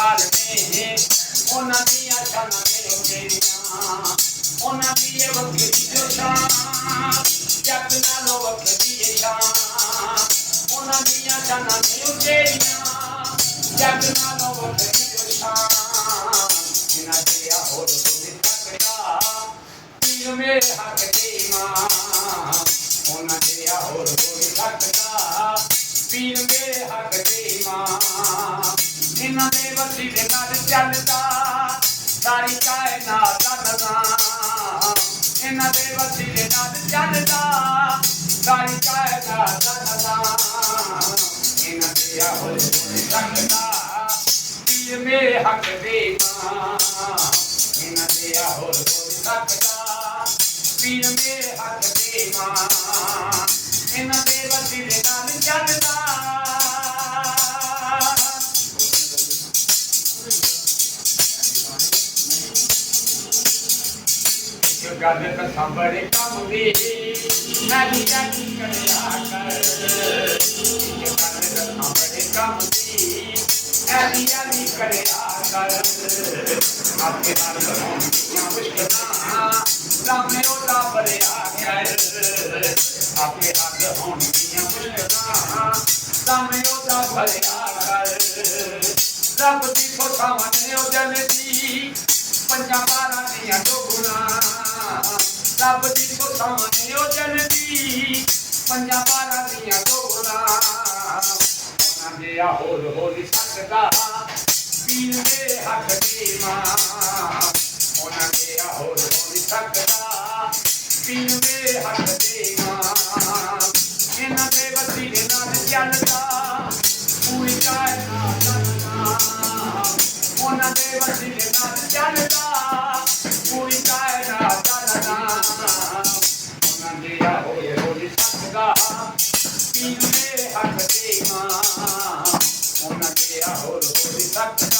ਦਰਬਾਰ ਨੇ ਉਹਨਾਂ ਦੀਆਂ ਸ਼ਾਨਾਂ ਨੇ ਉਚੇਰੀਆਂ ਉਹਨਾਂ ਦੀ ਇਹ ਵੱਖਰੀ ਜੋ ਸ਼ਾਨ ਜੱਗ ਨਾਲੋਂ ਵੱਖਰੀ ਸ਼ਾਨ ਉਹਨਾਂ ਦੀਆਂ ਸ਼ਾਨਾਂ ਨੇ ਉਚੇਰੀਆਂ ਜੱਗ ਨਾਲੋਂ ਵੱਖਰੀ ਜੋ ਸ਼ਾਨ ਇਹਨਾਂ ਦੇ ਹੋਰ ਕੋਈ ਤੱਕਦਾ ਪੀਰ ਮੇਰੇ ਹੱਕ ਦੀ ਮਾਂ ਉਹਨਾਂ ਦੇ ਹੋਰ ਕੋਈ ਤੱਕਦਾ ਪੀਰ ਮੇਰੇ ਹੱਕ ਦੀ ਮਾਂ ਇਹਨਾਂ ਦੇ ਵਸੀਲੇ ਨਾਲ ਚੱਲਦਾ ਸਾਰੀ ਕਾਇਨਾਤ ਦਾ ਨਿਜ਼ਾਮ ਇਹਨਾਂ ਦੇ ਵਸੀਲੇ ਨਾਲ ਚੱਲਦਾ ਸਾਰੀ ਕਾਇਨਾਤ ਦਾ ਨਿਜ਼ਾਮ ਇਹਨਾਂ ਦੇ ਹੋਰ ਕੋਈ ਤੱਕਦਾ ਪੀਰ ਮੇਰੇ ਹੱਕ ਦੀ ਮਾਂ ਇਹਨਾਂ ਦੇ ਹੋਰ ਕੋਈ ਤੱਕਦਾ ਪੀਰ ਮੇਰੇ ਹੱਕ ਦੀ ਮਾਂ ਇਹਨਾਂ ਦੇ ਵਸੀਲੇ ਨਾਲ ਚੱਲਦਾ ਗੱਲ ਕਥਾ ਬੜੇ ਕੰਮ ਦੀ ਮੈਂ ਵੀ ਜਾਣੀ ਕਰਿਆ ਕਰ ਗੱਲ ਕਥਾ ਬੜੇ ਕੰਮ ਦੀ ਮੈਂ ਵੀ ਜਾਣੀ ਕਰਿਆ ਕਰ ਆਪਕੇ ਨਾਲ ਹੋਣਗੀਆਂ ਮੁਸ਼ਕਲਾਂ ਸਾਹਮਣੇ ਉਹਦਾ ਭਰਿਆ ਕਰ ਆਪਕੇ ਹੱਥ ਹੋਣਗੀਆਂ ਮੁਸ਼ਕਲਾਂ ਸਾਹਮਣੇ ਉਹਦਾ ਭਰਿਆ ਕਰ ਰੱਬ ਦੀ ਫੋਟਾਵਾਂ ਨੇ ਉਹ ਜਲਦੀ ਪੰਜਾਂ ਬਾਰਾਂ ਦੀਆਂ ਦੋਗੁਣਾ ਰੱਬ ਦੀ ਫੋਟਾਵਾਂ ਨੇ ਉਹ ਜਲਦੀ ਪੰਜਾਂ ਬਾਰਾਂ ਦੀਆਂ ਦੋਗੁਣਾ ਉਹਨਾਂ ਦੇ ਹੋਰ ਹੋ ਨਹੀਂ ਸਕਦਾ ਪੀਰ ਦੇ ਹੱਕ ਦੀ ਮਾਂ ਉਹਨਾਂ ਦੇ ਹੋਰ ਹੋ ਨਹੀਂ ਸਕਦਾ ਪੀਰ ਦੇ ਹੱਕ ਦੀ ਮਾਂ ਇਹਨਾਂ ਦੇ ਵਸੀਲੇ ਨਾਲ ਚੱਲਦਾ ਪੂਰੀ ਕਾਇਨਾਤ ਦਾ ਨਿਜ਼ਾਮ ਉਹਨਾਂ ਦੇ ਵਸੀਲੇ ਨਾਲ ਚੱਲਦਾ ਪੂਰੀ ਕਾਇਨਾਤ ਦਾ ਨਿਜ਼ਾਮ ਉਹਨਾਂ ਦੇ ਹੋਰ ਹੋ ਨਹੀਂ ਸਕਦਾ ਪੀਰ ਦੇ ਹੱਕ ਦੀ ਮਾਂ ਉਹਨਾਂ ਦੇ ਹੋਰ ਹੋ ਨਹੀਂ ਸਕਦਾ